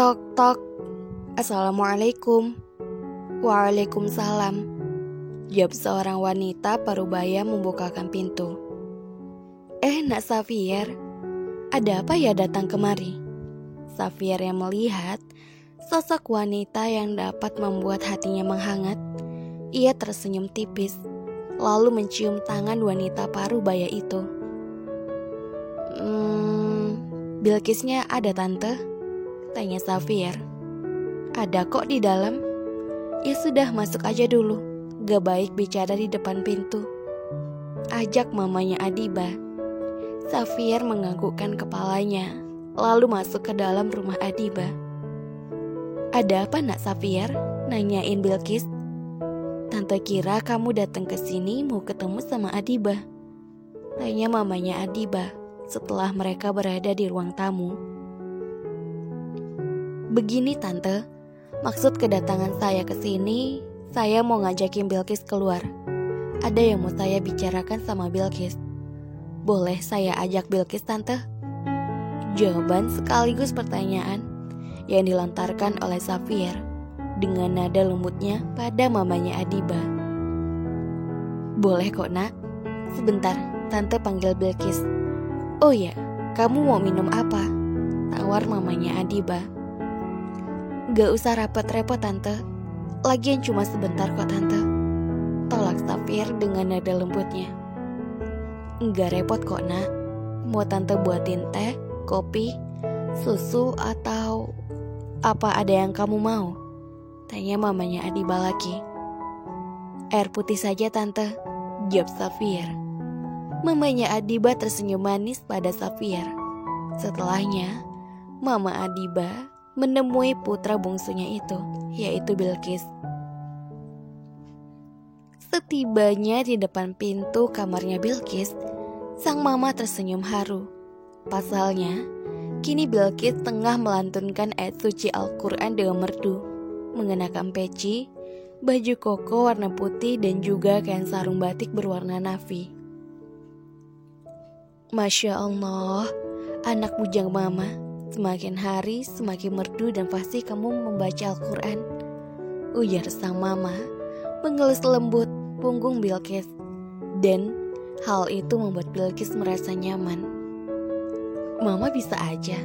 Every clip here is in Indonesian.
Tok tok. Assalamualaikum. Waalaikumsalam. Jawab seorang wanita parubaya membukakan pintu. Nak Xavier, ada apa ya datang kemari? Xavier yang melihat sosok wanita yang dapat membuat hatinya menghangat. Ia tersenyum tipis, lalu mencium tangan wanita parubaya itu. Bilkisnya ada tante? Tanya Xavier. Ada kok di dalam. Ya sudah, masuk aja dulu. Gak baik bicara di depan pintu. Ajak mamanya Adiba. Xavier menganggukkan kepalanya, lalu masuk ke dalam rumah Adiba. Ada apa nak Xavier? Nanyain Bilkis. Tante kira kamu datang ke sini mau ketemu sama Adiba. Tanya mamanya Adiba setelah mereka berada di ruang tamu. Begini tante, maksud kedatangan saya ke sini, saya mau ngajakin Bilkis keluar. Ada yang mau saya bicarakan sama Bilkis. Boleh saya ajak Bilkis tante? Jawaban sekaligus pertanyaan yang dilontarkan oleh Xavier dengan nada lembutnya pada mamanya Adiba. Boleh kok nak. Sebentar, tante panggil Bilkis. Oh ya, kamu mau minum apa? Tawar mamanya Adiba. Gak usah repot-repot tante. Lagian cuma sebentar kok tante. Tolak Xavier dengan nada lembutnya. Enggak repot kok nak. Mau tante buatin teh, kopi, susu atau apa ada yang kamu mau? Tanya mamanya Adiba lagi. Air putih saja tante, jawab Xavier. Mamanya Adiba tersenyum manis pada Xavier. Setelahnya, mama Adiba menemui putra bungsunya itu, yaitu Bilkis. Setibanya di depan pintu kamarnya Bilkis, sang mama tersenyum haru. Pasalnya, kini Bilkis tengah melantunkan ayat suci Al-Quran dengan merdu, mengenakan peci, baju koko warna putih dan juga kain sarung batik berwarna navy. Masya Allah, anak bujang mama, semakin hari semakin merdu dan fasih kamu membaca Al-Quran, ujar sang mama, mengelus lembut punggung Bilkis. Dan hal itu membuat Bilkis merasa nyaman. Mama bisa aja.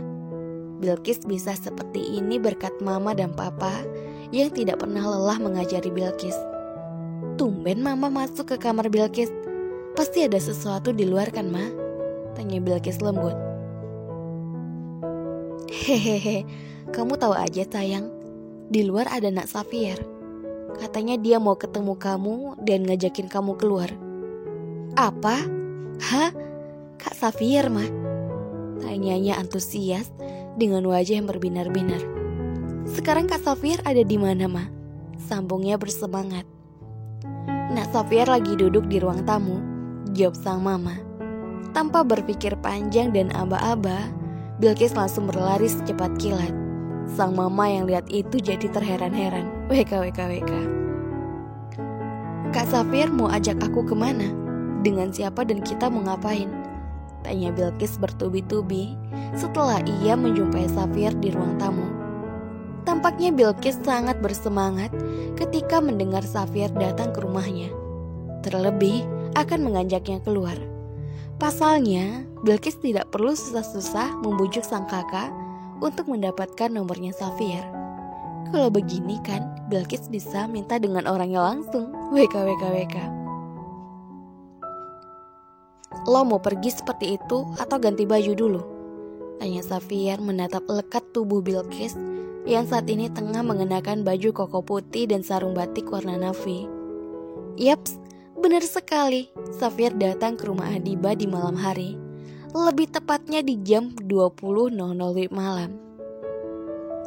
Bilkis bisa seperti ini berkat mama dan papa yang tidak pernah lelah mengajari Bilkis. Tumben mama masuk ke kamar Bilkis. Pasti ada sesuatu di luar kan ma? Tanya Bilkis lembut. Hehehe, kamu tahu aja sayang. Di luar ada nak Xavier. Katanya dia mau ketemu kamu dan ngajakin kamu keluar. Apa? Hah? Kak Xavier mah? Tanyanya antusias dengan wajah yang berbinar-binar. Sekarang Kak Xavier ada di mana mah? Sambungnya bersemangat. Nak Xavier lagi duduk di ruang tamu, jawab sang mama. Tanpa berpikir panjang dan aba-aba, Bilkis langsung berlari secepat kilat. Sang mama yang lihat itu jadi terheran-heran. WK. Kak Xavier mau ajak aku kemana? Dengan siapa dan kita mau ngapain? Tanya Bilkis bertubi-tubi setelah ia menjumpai Xavier di ruang tamu. Tampaknya Bilkis sangat bersemangat ketika mendengar Xavier datang ke rumahnya. Terlebih akan mengajaknya keluar. Pasalnya, Bilkis tidak perlu susah-susah membujuk sang kakak untuk mendapatkan nomornya Xavier. Kalau begini kan, Bilkis bisa minta dengan orangnya langsung. WK. Lo mau pergi seperti itu atau ganti baju dulu? Tanya Xavier menatap lekat tubuh Bilkis yang saat ini tengah mengenakan baju koko putih dan sarung batik warna navy. Yaps, benar sekali. Xavier datang ke rumah Adiba di malam hari. Lebih tepatnya di jam 20.00 malam.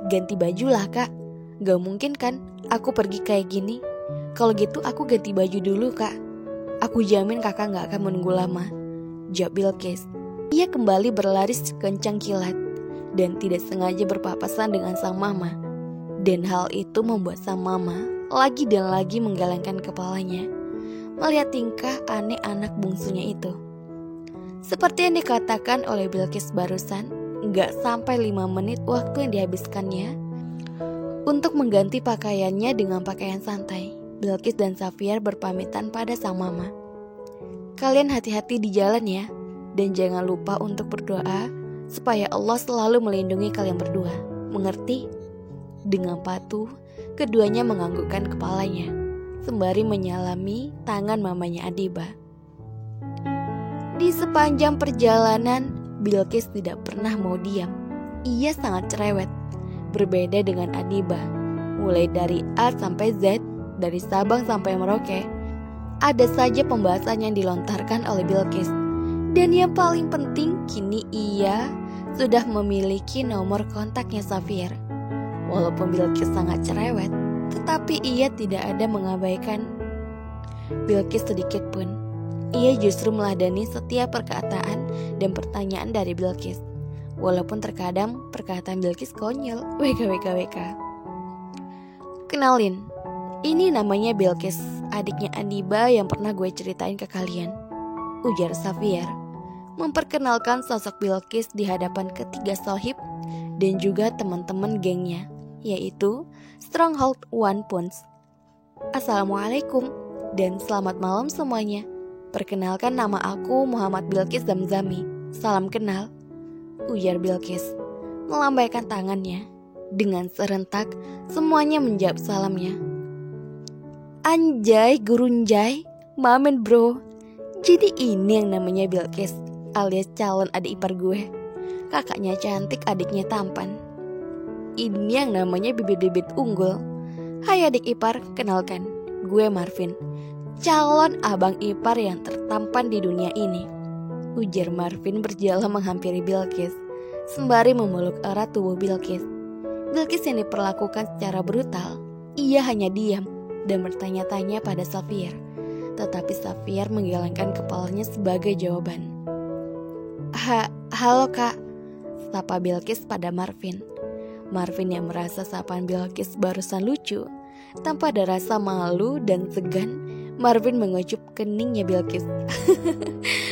Ganti baju lah kak. Gak mungkin kan aku pergi kayak gini. Kalau gitu aku ganti baju dulu kak. Aku jamin kakak gak akan menunggu lama, jawab Bilkis. Ia kembali berlari sekencang kilat dan tidak sengaja berpapasan dengan sang mama. Dan hal itu membuat sang mama lagi dan lagi menggelengkan kepalanya melihat tingkah aneh anak bungsunya itu. Seperti yang dikatakan oleh Bilkis barusan, gak sampai 5 menit waktu yang dihabiskannya Untuk mengganti pakaiannya dengan pakaian santai, Bilqis dan Safiyar berpamitan pada sang mama. Kalian hati-hati di jalan ya, dan jangan lupa untuk berdoa supaya Allah selalu melindungi kalian berdua. Mengerti? Dengan patuh, keduanya menganggukkan kepalanya, sembari menyalami tangan mamanya Adiba. Di sepanjang perjalanan, Bilqis tidak pernah mau diam. Ia sangat cerewet, berbeda dengan Adiba. Mulai dari A sampai Z, dari Sabang sampai Merauke, ada saja pembahasan yang dilontarkan oleh Bilqis. Dan yang paling penting, kini ia sudah memiliki nomor kontaknya Safiyar. Walaupun Bilqis sangat cerewet, tetapi ia tidak ada mengabaikan Bilqis sedikit pun. Ia justru meladani setiap perkataan dan pertanyaan dari Bilqis. Walaupun terkadang perkataan Bilqis konyol. WKWKWK. Kenalin, ini namanya Bilqis, adiknya Adiba yang pernah gue ceritain ke kalian, ujar Safiyar, memperkenalkan sosok Bilqis di hadapan ketiga sohib dan juga teman-teman gengnya, yaitu Stronghold One Punch. Assalamualaikum dan selamat malam semuanya. Perkenalkan, nama aku Muhammad Bilqis Zamzami. Salam kenal, ujar Bilqis, melambaikan tangannya. Dengan serentak, semuanya menjawab salamnya. Anjay, gurunjay, mamen bro. Jadi ini yang namanya Bilqis, alias calon adik ipar gue. Kakaknya cantik, adiknya tampan. Ini yang namanya bibit-bibit unggul. Hai adik ipar, kenalkan, gue Marvin, calon abang ipar yang tertampan di dunia ini, ujar Marvin berjalan menghampiri Bilqis, sembari memeluk erat tubuh Bilqis. Bilqis yang diperlakukan secara brutal, ia hanya diam dan bertanya-tanya pada Safiyar. Tetapi Safiyar menggelengkan kepalanya sebagai jawaban. Halo kak, sapa Bilqis pada Marvin. Marvin yang merasa sapaan Bilqis barusan lucu, tanpa ada rasa malu dan segan, Marvin mengecup keningnya Bilqis.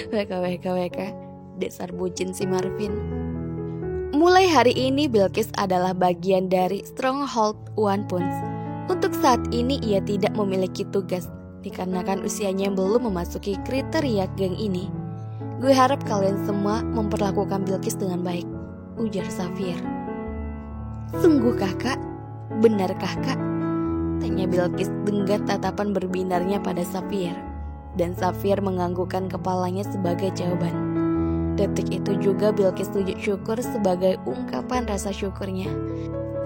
WKWKWK, dasar bucin si Marvin. Mulai hari ini Bilqis adalah bagian dari Stronghold One Punch. Untuk saat ini ia tidak memiliki tugas, dikarenakan usianya yang belum memasuki kriteria geng ini. Gue harap kalian semua memperlakukan Bilqis dengan baik, ujar Safiyar. Sungguhkah kak? Benarkah kak? Tanya Bilqis dengan tatapan berbinarnya pada Safiyar. Dan Safiyar menganggukkan kepalanya sebagai jawaban. Detik itu juga Bilqis sujud syukur sebagai ungkapan rasa syukurnya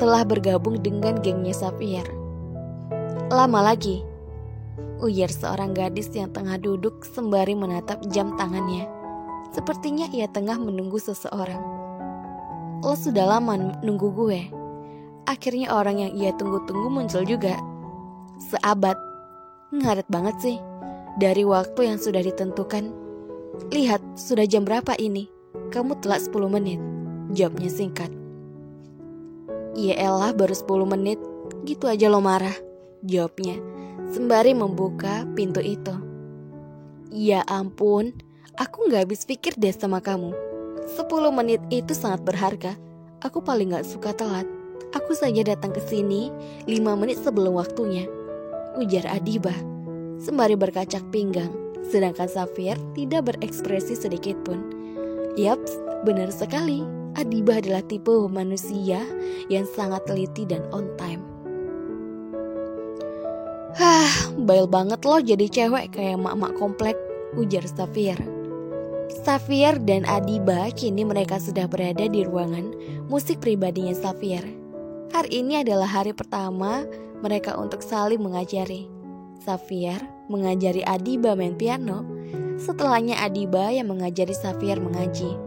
telah bergabung dengan gengnya Safiyar. Lama lagi, ujar seorang gadis yang tengah duduk sembari menatap jam tangannya. Sepertinya ia tengah menunggu seseorang. Lo sudah lama nunggu gue. Akhirnya orang yang ia tunggu-tunggu muncul juga. Seabad. Ngaret banget sih. Dari waktu yang sudah ditentukan. Lihat, sudah jam berapa ini? Kamu telat 10 menit. Jawabnya singkat. Ya elah, baru 10 menit. Gitu aja lo marah, jawabnya, sembari membuka pintu itu. Ya ampun, aku gak habis pikir deh sama kamu. 10 menit itu sangat berharga. Aku paling gak suka telat. Aku saja datang ke sini 5 menit sebelum waktunya, ujar Adiba, sembari berkacak pinggang. Sedangkan Safiyar tidak berekspresi sedikit pun. Yaps, benar sekali. Adiba adalah tipe manusia yang sangat teliti dan on time. Bail banget lo jadi cewek kayak mak-mak komplek, ujar Safiyar. Safiyar dan Adiba kini mereka sudah berada di ruangan musik pribadinya Safiyar. Hari ini adalah hari pertama mereka untuk saling mengajari. Safiyar mengajari Adiba main piano, setelahnya Adiba yang mengajari Safiyar mengaji.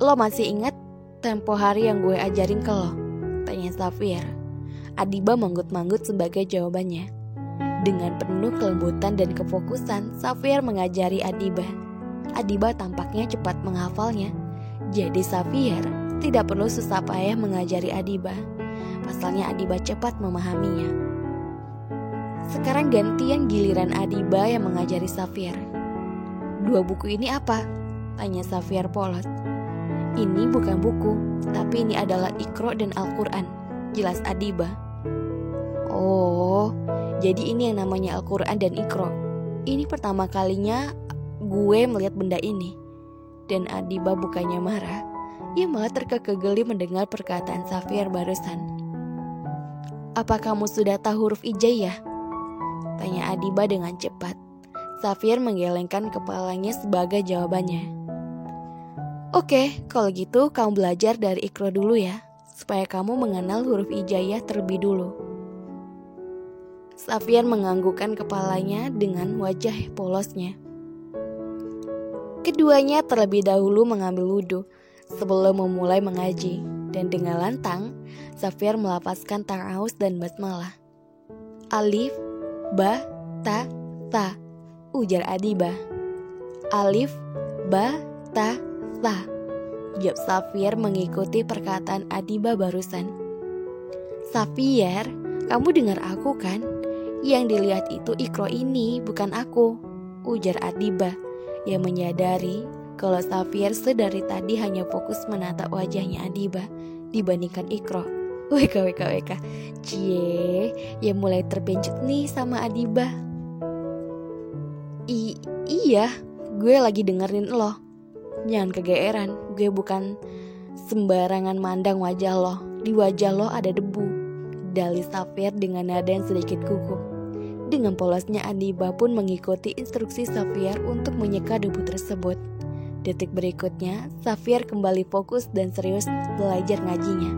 Lo masih ingat tempo hari yang gue ajarin ke lo? Tanya Safiyar. Adiba manggut-manggut sebagai jawabannya. Dengan penuh kelembutan dan kefokusan, Safiyar mengajari Adiba. Adiba tampaknya cepat menghafalnya. Jadi Safiyar tidak perlu susah payah mengajari Adiba. Pasalnya Adiba cepat memahaminya. Sekarang gantian giliran Adiba yang mengajari Safiyar. 2 buku ini apa? Tanya Safiyar polos. Ini bukan buku, tapi ini adalah Iqra dan Al-Quran. jelas Adiba. Oh, jadi ini yang namanya Al-Quran dan Iqra. Ini pertama kalinya gue melihat benda ini. Dan Adiba bukannya marah, ia malah terkekeh-geli mendengar perkataan Safir barusan. Apa kamu sudah tahu huruf hijaiyah? Tanya Adiba dengan cepat. Safir menggelengkan kepalanya sebagai jawabannya. Oke, kalau gitu kamu belajar dari Iqra dulu ya, supaya kamu mengenal huruf hijaiyah terlebih dulu. Safir menganggukkan kepalanya dengan wajah polosnya. Keduanya terlebih dahulu mengambil wudhu sebelum memulai mengaji, dan dengan lantang Safir melafazkan ta'awuz dan basmalah. Alif, ba, ta, tha, ujar Adiba. Alif, ba, ta, tha, jawab Safir mengikuti perkataan Adiba barusan. Safir, kamu dengar aku kan? Yang dilihat itu Iqra ini, bukan aku, ujar Adiba yang menyadari kalau Safir sedari tadi hanya fokus menatap wajahnya Adiba dibandingkan Iqra. WK. Cie, ya mulai terbencut nih sama Adiba. Iya, gue lagi dengerin lo. Jangan kegeeran, gue bukan sembarangan mandang wajah lo. Di wajah lo ada debu, dalih Safir dengan nada yang sedikit gugup. Dengan polosnya Adiba pun mengikuti instruksi Safir untuk menyeka debu tersebut. Detik berikutnya, Safir kembali fokus dan serius belajar ngajinya.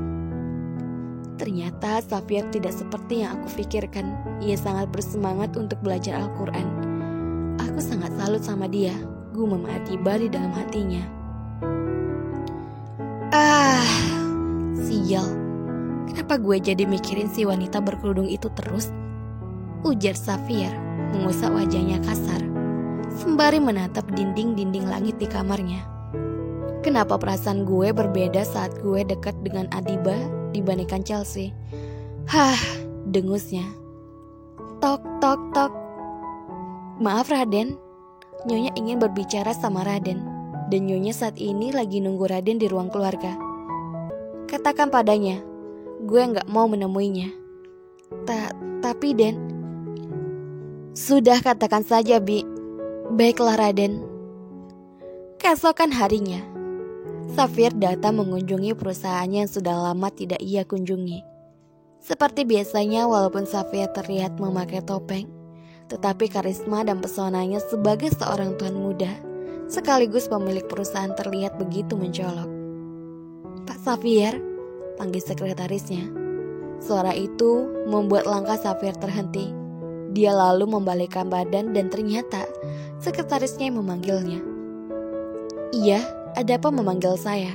Ternyata Safir tidak seperti yang aku pikirkan. Ia sangat bersemangat untuk belajar Al-Quran. Aku sangat salut sama dia, gumam Adiba di dalam hatinya. Sial, kenapa gue jadi mikirin si wanita berkerudung itu terus? Ujar Safir, mengusap wajahnya kasar, sembari menatap dinding-dinding langit di kamarnya. Kenapa perasaan gue berbeda saat gue dekat dengan Adiba dibandingkan Chelsea? Dengusnya. Tok, tok, tok. Maaf Raden, Nyonya ingin berbicara sama Raden, dan Nyonya saat ini lagi nunggu Raden di ruang keluarga. Katakan padanya, gue gak mau menemuinya. Tapi Den. Sudah, katakan saja Bi. Baiklah Raden. Keesokan harinya, Safir datang mengunjungi perusahaannya yang sudah lama tidak ia kunjungi. Seperti biasanya, walaupun Safir terlihat memakai topeng, tetapi karisma dan pesonanya sebagai seorang tuan muda sekaligus pemilik perusahaan terlihat begitu mencolok. Pak Safir, panggil sekretarisnya. Suara itu membuat langkah Safir terhenti. Dia lalu membalikkan badan dan ternyata sekretarisnya yang memanggilnya. Iya, ada apa memanggil saya?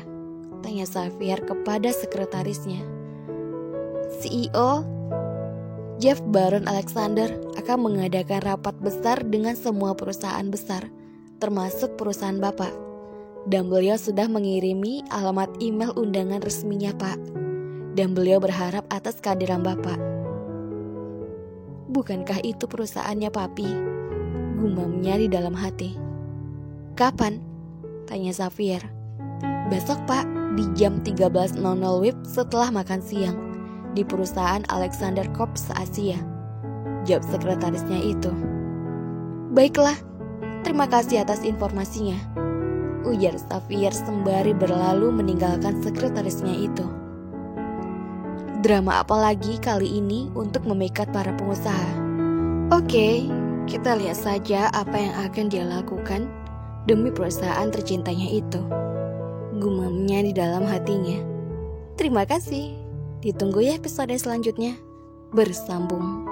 Tanya Safir kepada sekretarisnya. CEO Jeff Baron Alexander akan mengadakan rapat besar dengan semua perusahaan besar, termasuk perusahaan Bapak. Dan beliau sudah mengirimi alamat email undangan resminya Pak. Dan beliau berharap atas kehadiran Bapak. Bukankah itu perusahaannya Papi? Gumamnya di dalam hati. Kapan? Tanya Safir. Besok Pak, di jam 13.00 WIB setelah makan siang, di perusahaan Alexander Corp se-Asia, jawab sekretarisnya itu. Baiklah, terima kasih atas informasinya, ujar Safir sembari berlalu meninggalkan sekretarisnya itu. Drama apa lagi kali ini untuk memikat para pengusaha? Oke, kita lihat saja apa yang akan dia lakukan demi perusahaan tercintanya itu, gumamnya di dalam hatinya. Terima kasih. Ditunggu ya episode selanjutnya. Bersambung.